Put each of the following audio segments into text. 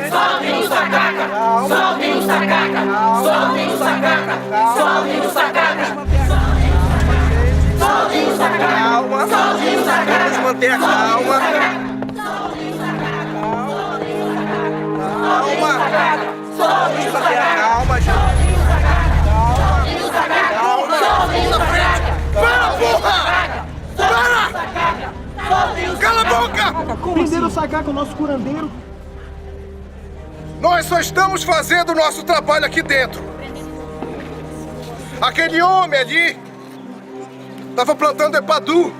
Soltem o sacaca! Soltem o sacaca! Soltem o sacaca! Soltem o sacaca! Soltem o sacaca! Calma! Soltem o sacaca! Vamos manter a calma! Soltem o sacaca! Calma! Soltem o sacaca! Calma, gente! Soltem o sacaca! Soltem o sacaca! Para, porra! Para! Soltem o Cala a boca! Prenderam o Sacaca, o nosso curandeiro. Nós só estamos fazendo o nosso trabalho aqui dentro. Aquele homem ali estava plantando Epadu.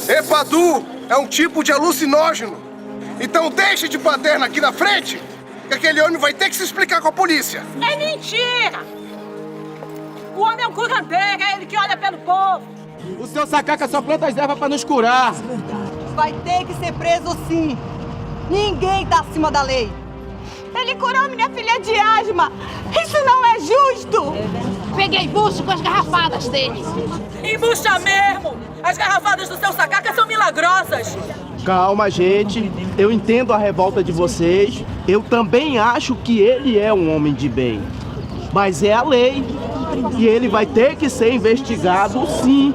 Epadu é um tipo de alucinógeno. Então deixe de baderna aqui na frente, que aquele homem vai ter que se explicar com a polícia. É mentira! O homem é um curandeiro, é ele que olha pelo povo. O seu Sacaca só planta as ervas pra nos curar. Vai ter que ser preso sim. Ninguém tá acima da lei. Ele curou minha filha de asma. Isso não é justo. Peguei bucho com as garrafadas dele. Embucha mesmo. As garrafadas do seu sacaca são milagrosas. Calma, gente. Eu entendo a revolta de vocês. Eu também acho que ele é um homem de bem. Mas é a lei. E ele vai ter que ser investigado, sim.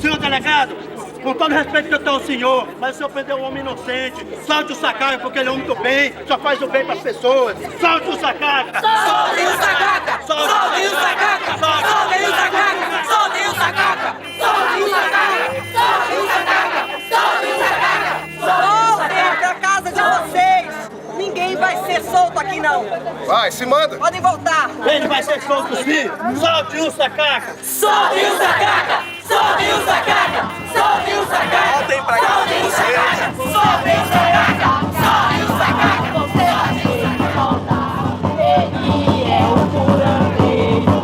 Senhor delegado, com todo respeito que eu tenho ao senhor, mas o senhor prendeu um homem inocente. Solte o Sacaca porque ele é um homem do bem, só faz o bem para as pessoas. Solte o Sacaca! Soltem o sacaca! Soltem o sacaca! Soltem o sacaca! Soltem o sacaca! Soltem o sacaca! Soltem o sacaca! Soltem o sacaca! Voltem pra casa de vocês. Ninguém vai ser solto aqui não. Vai, se manda. Podem voltar. Ele vai ser solto sim! Solte o Sacaca! Soltem o sacaca! Soltem o sacaca! Soltem o sacaca! Voltem pra cá. Soltem o sacaca! Soltem o sacaca! Soltem o sacaca! Você vai ter que voltar. Ele é o curandeiro,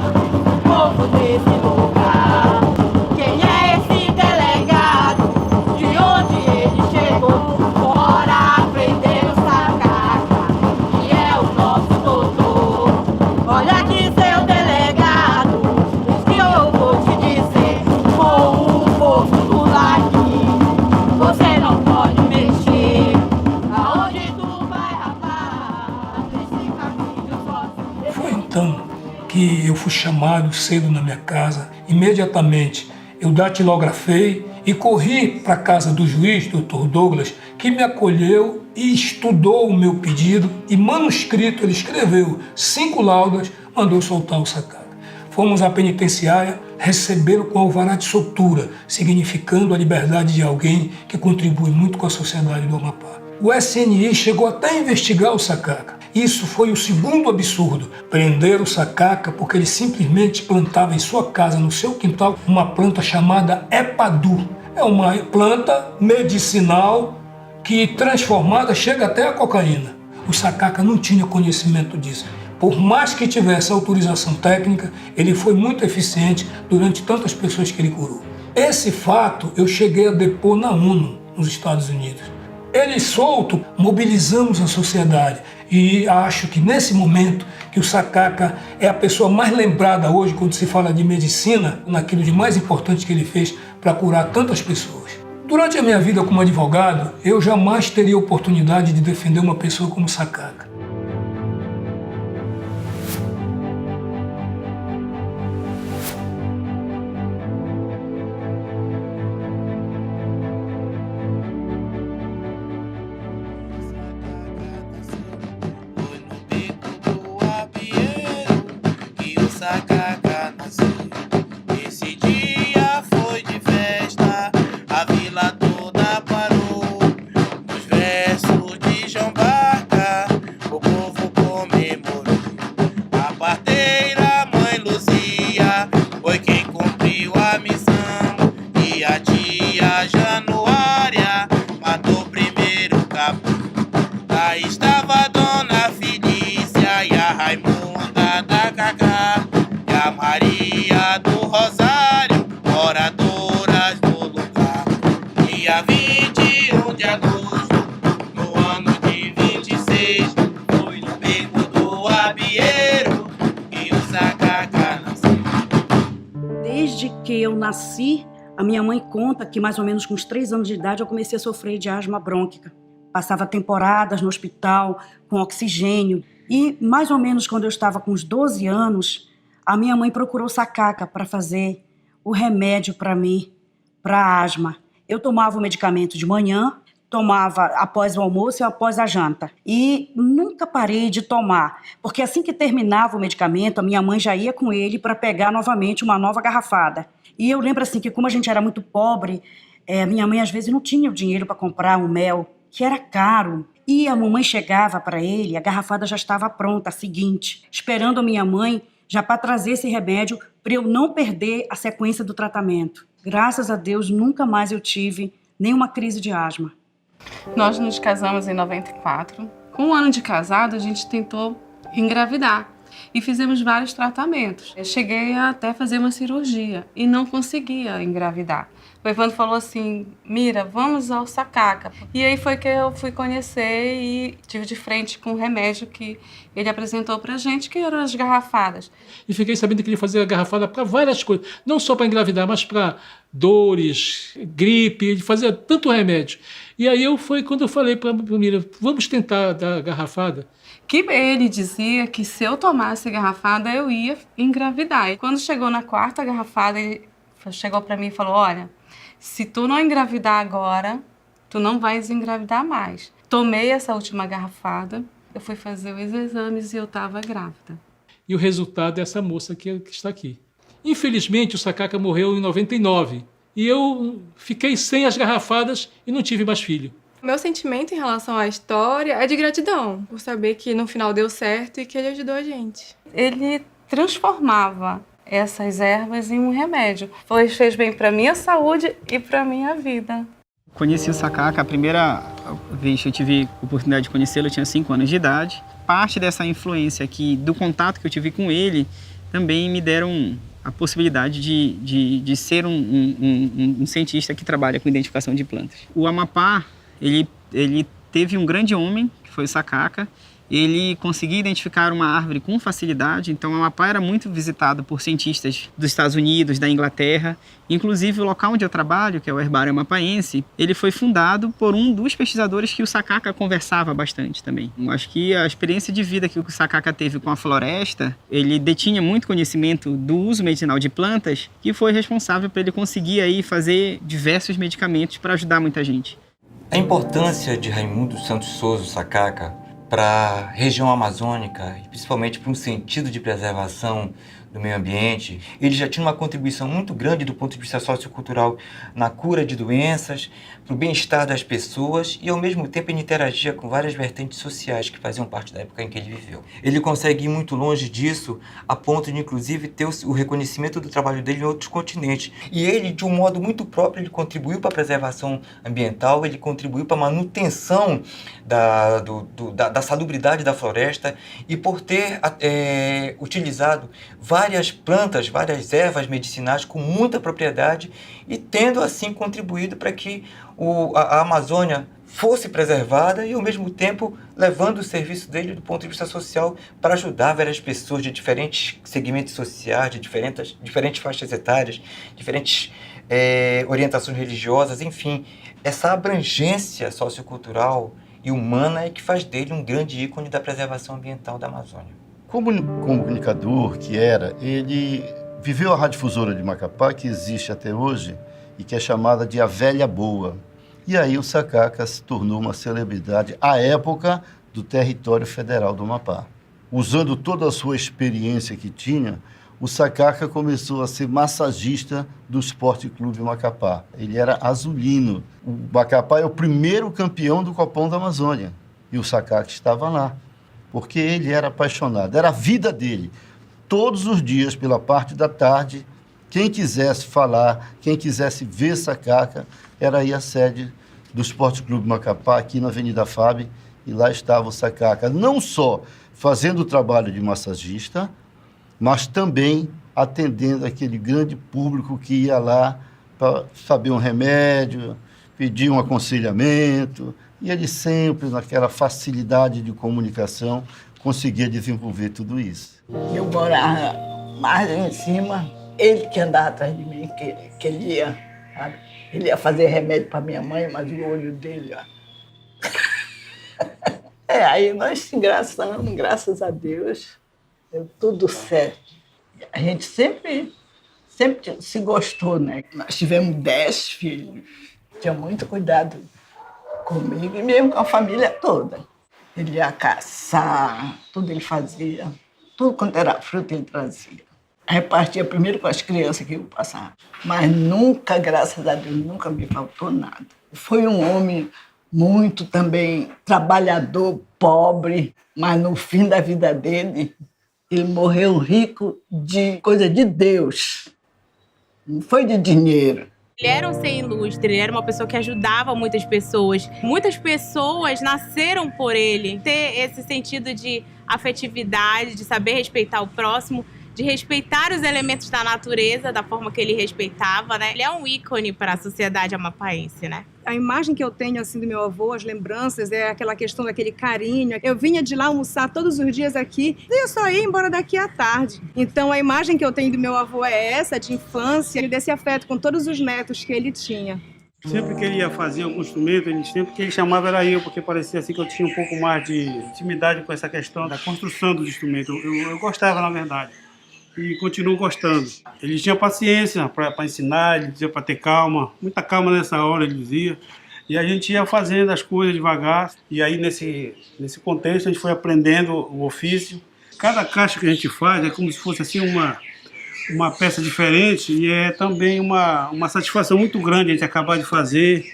povo desse lugar. Quem é esse delegado? De onde ele chegou? Bora aprender o Sacaca, que é o nosso doutor. Olha aqui, seu delegado, o que eu vou te dizer. Com o povo do laguinho, você não pode mexer. Aonde tu vai, rapaz? Esse caminho sozinho. Foi então que eu fui chamado cedo na minha casa. Imediatamente eu datilografei e corri para a casa do juiz, Dr. Douglas, que me acolheu e estudou o meu pedido e manuscrito ele escreveu 5 laudas, mandou soltar o Sacaca. Fomos à penitenciária recebê-lo com alvará de soltura, significando a liberdade de alguém que contribui muito com a sociedade do Amapá. O SNI chegou até a investigar o Sacaca. Isso foi o segundo absurdo, prender o Sacaca porque ele simplesmente plantava em sua casa, no seu quintal, uma planta chamada Epadu. É uma planta medicinal que transformada chega até a cocaína. O Sacaca não tinha conhecimento disso. Por mais que tivesse autorização técnica, ele foi muito eficiente durante tantas pessoas que ele curou. Esse fato eu cheguei a depor na ONU, nos Estados Unidos. Ele solto, mobilizamos a sociedade e acho que nesse momento que o Sacaca é a pessoa mais lembrada hoje quando se fala de medicina, naquilo de mais importante que ele fez para curar tantas pessoas. Durante a minha vida como advogado, eu jamais teria oportunidade de defender uma pessoa como Sacaca. Sacaca nasceu. Esse dia foi de festa, a vila toda parou. Nos versos de João Barca, eu nasci, a minha mãe conta que mais ou menos com uns 3 anos de idade eu comecei a sofrer de asma brônquica. Passava temporadas no hospital com oxigênio. E mais ou menos quando eu estava com uns 12 anos, a minha mãe procurou Sacaca para fazer o remédio para mim, para asma. Eu tomava o medicamento de manhã, tomava após o almoço e após a janta. E nunca parei de tomar, porque assim que terminava o medicamento, a minha mãe já ia com ele para pegar novamente uma nova garrafada. E eu lembro assim que como a gente era muito pobre, minha mãe às vezes não tinha o dinheiro para comprar um mel, que era caro. E a mamãe chegava para ele, a garrafada já estava pronta, a seguinte, esperando a minha mãe já para trazer esse remédio para eu não perder a sequência do tratamento. Graças a Deus, nunca mais eu tive nenhuma crise de asma. Nós nos casamos em 94. Com 1 ano de casado, a gente tentou engravidar e fizemos vários tratamentos. Eu cheguei a até fazer uma cirurgia e não conseguia engravidar. O Evandro falou assim, Mira, vamos ao Sacaca. E aí foi que eu fui conhecer e tive de frente com o remédio que ele apresentou pra gente, que eram as garrafadas. E fiquei sabendo que ele fazia garrafada para várias coisas, não só para engravidar, mas para dores, gripe, ele fazia tanto remédio. E aí foi quando eu falei para Mira, vamos tentar dar garrafada. Que ele dizia que se eu tomasse garrafada, eu ia engravidar. E quando chegou na 4ª garrafada, ele chegou para mim e falou, olha, se tu não engravidar agora, tu não vais engravidar mais. Tomei essa última garrafada, eu fui fazer os exames e eu estava grávida. E o resultado é essa moça que está aqui. Infelizmente, o Sacaca morreu em 99 e eu fiquei sem as garrafadas e não tive mais filho. Meu sentimento em relação à história é de gratidão, por saber que no final deu certo e que ele ajudou a gente. Ele transformava essas ervas em um remédio. Fez bem para minha saúde e para minha vida. Conheci o Sacaca, a primeira vez que eu tive a oportunidade de conhecê-lo, eu tinha 5 anos de idade. Parte dessa influência aqui, do contato que eu tive com ele, também me deram a possibilidade de ser um cientista que trabalha com identificação de plantas. O Amapá, ele teve um grande homem, que foi o Sacaca. Ele conseguia identificar uma árvore com facilidade, então o Amapá era muito visitado por cientistas dos Estados Unidos, da Inglaterra. Inclusive o local onde eu trabalho, que é o Herbário Amapaense, ele foi fundado por um dos pesquisadores que o Sacaca conversava bastante também. Eu acho que a experiência de vida que o Sacaca teve com a floresta, ele detinha muito conhecimento do uso medicinal de plantas, que foi responsável por ele conseguir aí fazer diversos medicamentos para ajudar muita gente. A importância de Raimundo Santos Souza, o Sacaca, para a região amazônica e principalmente para um sentido de preservação do meio ambiente, ele já tinha uma contribuição muito grande do ponto de vista sociocultural na cura de doenças, para o bem-estar das pessoas e ao mesmo tempo ele interagia com várias vertentes sociais que faziam parte da época em que ele viveu. Ele consegue ir muito longe disso a ponto de inclusive ter o reconhecimento do trabalho dele em outros continentes. E ele, de um modo muito próprio, ele contribuiu para a preservação ambiental, ele contribuiu para a manutenção da salubridade da floresta e por ter utilizado várias plantas, várias ervas medicinais com muita propriedade e tendo assim contribuído para que a Amazônia fosse preservada e ao mesmo tempo levando o serviço dele do ponto de vista social para ajudar várias pessoas de diferentes segmentos sociais, de diferentes faixas etárias, diferentes orientações religiosas, enfim, essa abrangência sociocultural e humana é que faz dele um grande ícone da preservação ambiental da Amazônia. Como comunicador que era, ele viveu a radiodifusora de Macapá, que existe até hoje, e que é chamada de A Velha Boa. E aí o Sacaca se tornou uma celebridade à época do território federal do Amapá. Usando toda a sua experiência que tinha, o Sacaca começou a ser massagista do Esporte Clube Macapá. Ele era azulino. O Macapá é o primeiro campeão do Copão da Amazônia. E o Sacaca estava lá, porque ele era apaixonado. Era a vida dele. Todos os dias, pela parte da tarde, quem quisesse falar, quem quisesse ver Sacaca, era aí a sede do Esporte Clube Macapá, aqui na Avenida FAB, e lá estava o Sacaca, não só fazendo o trabalho de massagista, mas também atendendo aquele grande público que ia lá para saber um remédio, pedir um aconselhamento, e ele sempre, naquela facilidade de comunicação, conseguia desenvolver tudo isso. Eu morava mais em cima, Ele que andava atrás de mim, que ele ia, sabe? Ele ia fazer remédio para minha mãe, mas o olho dele, ó. Aí nós se engraçamos, graças a Deus, deu tudo certo. A gente sempre se gostou, né? Nós tivemos 10 filhos. Tinha muito cuidado comigo e mesmo com a família toda. Ele ia caçar, tudo ele fazia. Tudo quanto era fruta ele trazia. Repartia primeiro com as crianças que iam passar. Mas nunca, graças a Deus, nunca me faltou nada. Foi um homem muito também trabalhador, pobre, mas no fim da vida dele, ele morreu rico de coisa de Deus. Não foi de dinheiro. Ele era um ser ilustre, ele era uma pessoa que ajudava muitas pessoas. Muitas pessoas nasceram por ele. Ter esse sentido de afetividade, de saber respeitar o próximo, de respeitar os elementos da natureza da forma que ele respeitava, né? Ele é um ícone para a sociedade amapaense, né? A imagem que eu tenho assim do meu avô, as lembranças, é aquela questão daquele carinho. Eu vinha de lá almoçar todos os dias aqui e eu só ia embora daqui à tarde. Então a imagem que eu tenho do meu avô é essa, de infância, desse afeto com todos os netos que ele tinha. Sempre que ele ia fazer algum instrumento, sempre que ele chamava era eu, porque parecia assim que eu tinha um pouco mais de intimidade com essa questão da construção dos instrumentos. Eu gostava, na verdade. E continuo gostando. Ele tinha paciência para ensinar, ele dizia para ter calma, muita calma nessa hora, ele dizia. E a gente ia fazendo as coisas devagar. E aí, nesse contexto, a gente foi aprendendo o ofício. Cada caixa que a gente faz é como se fosse assim uma peça diferente e é também uma satisfação muito grande a gente acabar de fazer,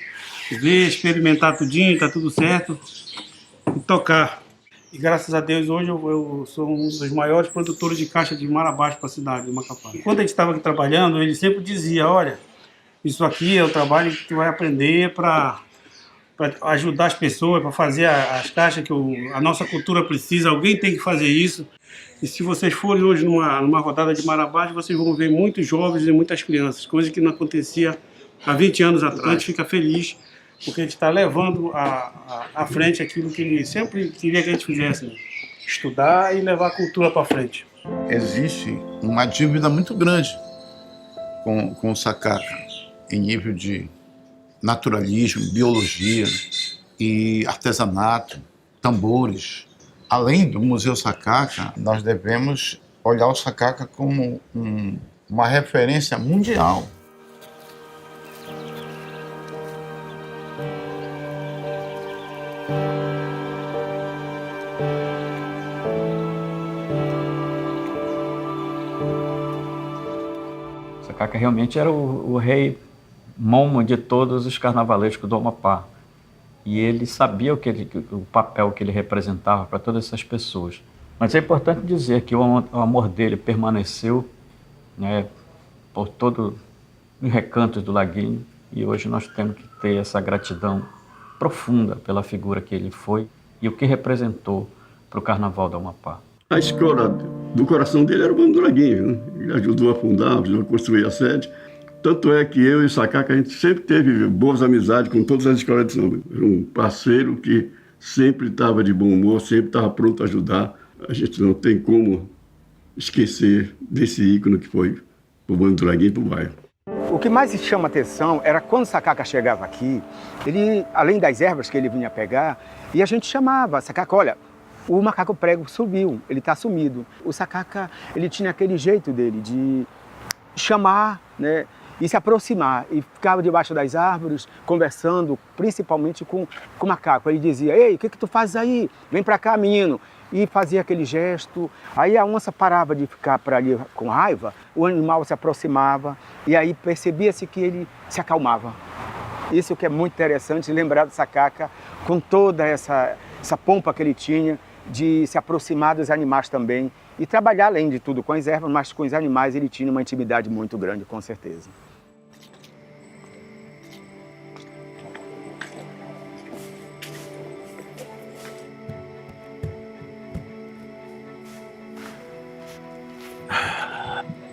ver, experimentar tudinho, está tudo certo, e tocar. E graças a Deus hoje eu sou um dos maiores produtores de caixa de Marabás para a cidade de Macapá. E quando a gente estava aqui trabalhando, ele sempre dizia, olha, isso aqui é o trabalho que tu vai aprender para ajudar as pessoas, para fazer as caixas que a nossa cultura precisa, alguém tem que fazer isso. E se vocês forem hoje numa rodada de Marabás, vocês vão ver muitos jovens e muitas crianças, coisa que não acontecia há 20 anos atrás. A gente fica feliz porque a gente está levando à frente aquilo que ele sempre queria que a gente fizesse, né? Estudar e levar a cultura para frente. Existe uma dívida muito grande com o Sacaca, em nível de naturalismo, biologia e artesanato, tambores. Além do Museu Sacaca, nós devemos olhar o Sacaca como uma referência mundial. Sacaca realmente era o rei momo de todos os carnavalescos do Amapá. E ele sabia o papel que ele representava para todas essas pessoas. Mas é importante dizer que o amor dele permaneceu, né, por todos os recantos do Laguinho, e hoje nós temos que ter essa gratidão profunda pela figura que ele foi e o que representou para o Carnaval do Amapá. A escola do coração dele era o Bando do Laguinho, né? Ele ajudou a fundar, ajudou a construir a sede. Tanto é que eu e o Sacaca, a gente sempre teve boas amizades com todas as escolas de samba. Era um parceiro que sempre estava de bom humor, sempre estava pronto a ajudar. A gente não tem como esquecer desse ícone que foi o Bando do Laguinho e para o bairro. O que mais chama atenção era quando o Sacaca chegava aqui, ele, além das ervas que ele vinha pegar, e a gente chamava, Sacaca, olha, o macaco prego subiu, ele está sumido. O Sacaca, ele tinha aquele jeito dele de chamar, né, e se aproximar, e ficava debaixo das árvores, conversando, principalmente com o macaco. Ele dizia, ei, o que tu fazes aí? Vem pra cá, menino. E fazia aquele gesto. Aí a onça parava de ficar por ali com raiva, o animal se aproximava, e aí percebia-se que ele se acalmava. Isso que é muito interessante, lembrar do Sacaca, com toda essa pompa que ele tinha, de se aproximar dos animais também, e trabalhar, além de tudo, com as ervas, mas com os animais ele tinha uma intimidade muito grande, com certeza.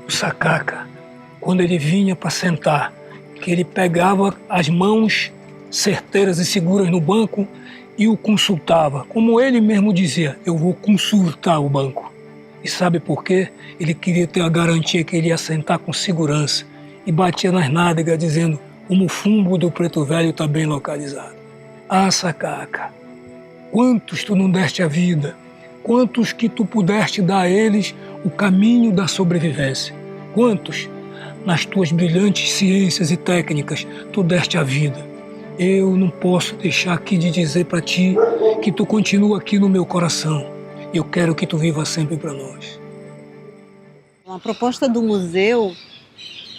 O Sacaca, quando ele vinha para sentar, que ele pegava as mãos certeiras e seguras no banco e o consultava. Como ele mesmo dizia, eu vou consultar o banco. E sabe por quê? Ele queria ter a garantia que ele ia sentar com segurança e batia nas nádegas dizendo: o mufumbo do Preto Velho está bem localizado. Ah, Sacaca, quantos tu não deste a vida? Quantos que tu pudeste dar a eles o caminho da sobrevivência? Quantos, nas tuas brilhantes ciências e técnicas, tu deste a vida? Eu não posso deixar aqui de dizer para ti que tu continua aqui no meu coração. E eu quero que tu viva sempre para nós. A proposta do museu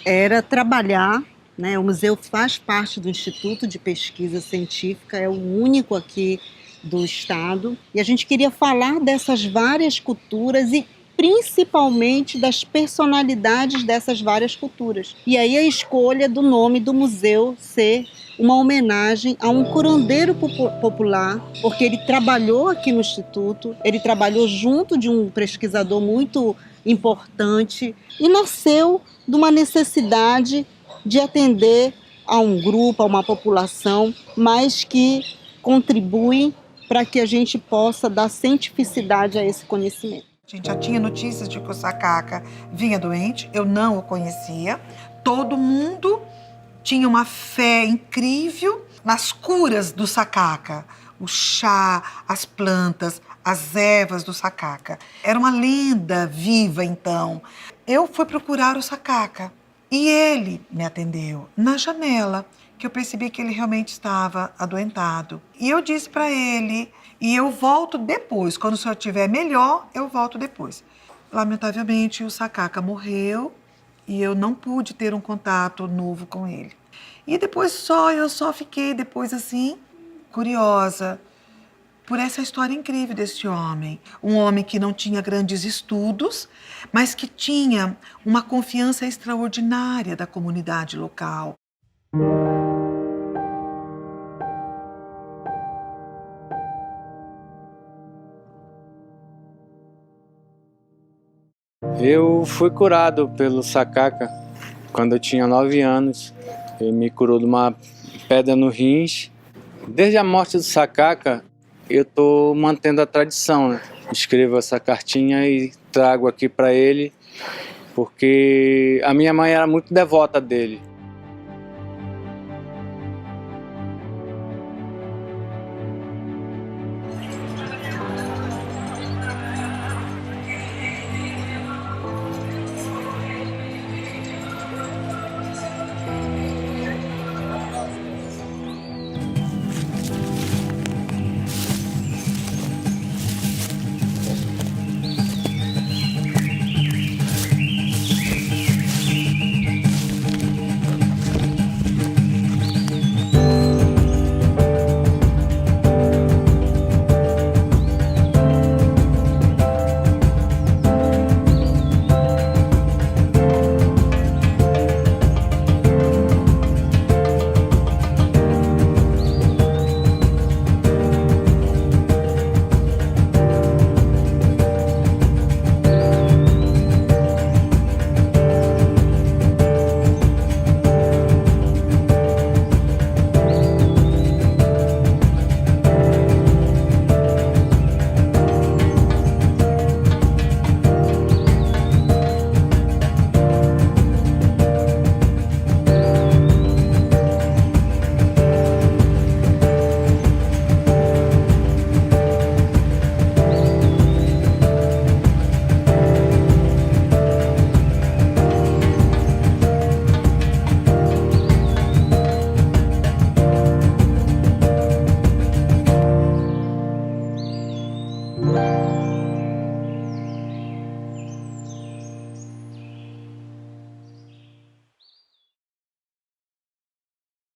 era trabalhar, né? O museu faz parte do Instituto de Pesquisa Científica, é o único aqui do estado. E a gente queria falar dessas várias culturas e principalmente das personalidades dessas várias culturas. E aí a escolha do nome do museu ser uma homenagem a um curandeiro popular, porque ele trabalhou aqui no Instituto, ele trabalhou junto de um pesquisador muito importante e nasceu de uma necessidade de atender a um grupo, a uma população, mas que contribui para que a gente possa dar cientificidade a esse conhecimento. A gente já tinha notícias de que o Sacaca vinha doente, eu não o conhecia. Todo mundo tinha uma fé incrível nas curas do Sacaca. O chá, as plantas, as ervas do Sacaca. Era uma lenda viva, então. Eu fui procurar o Sacaca e ele me atendeu na janela, que eu percebi que ele realmente estava adoentado. E eu disse para ele: e eu volto depois, quando o senhor estiver melhor, eu volto depois. Lamentavelmente, o Sacaca morreu e eu não pude ter um contato novo com ele. E depois eu só fiquei depois assim, curiosa, por essa história incrível desse homem. Um homem que não tinha grandes estudos, mas que tinha uma confiança extraordinária da comunidade local. Eu fui curado pelo Sacaca quando eu tinha 9 anos. Ele me curou de uma pedra no rins. Desde a morte do Sacaca, eu estou mantendo a tradição, né? Escrevo essa cartinha e trago aqui para ele, porque a minha mãe era muito devota dele.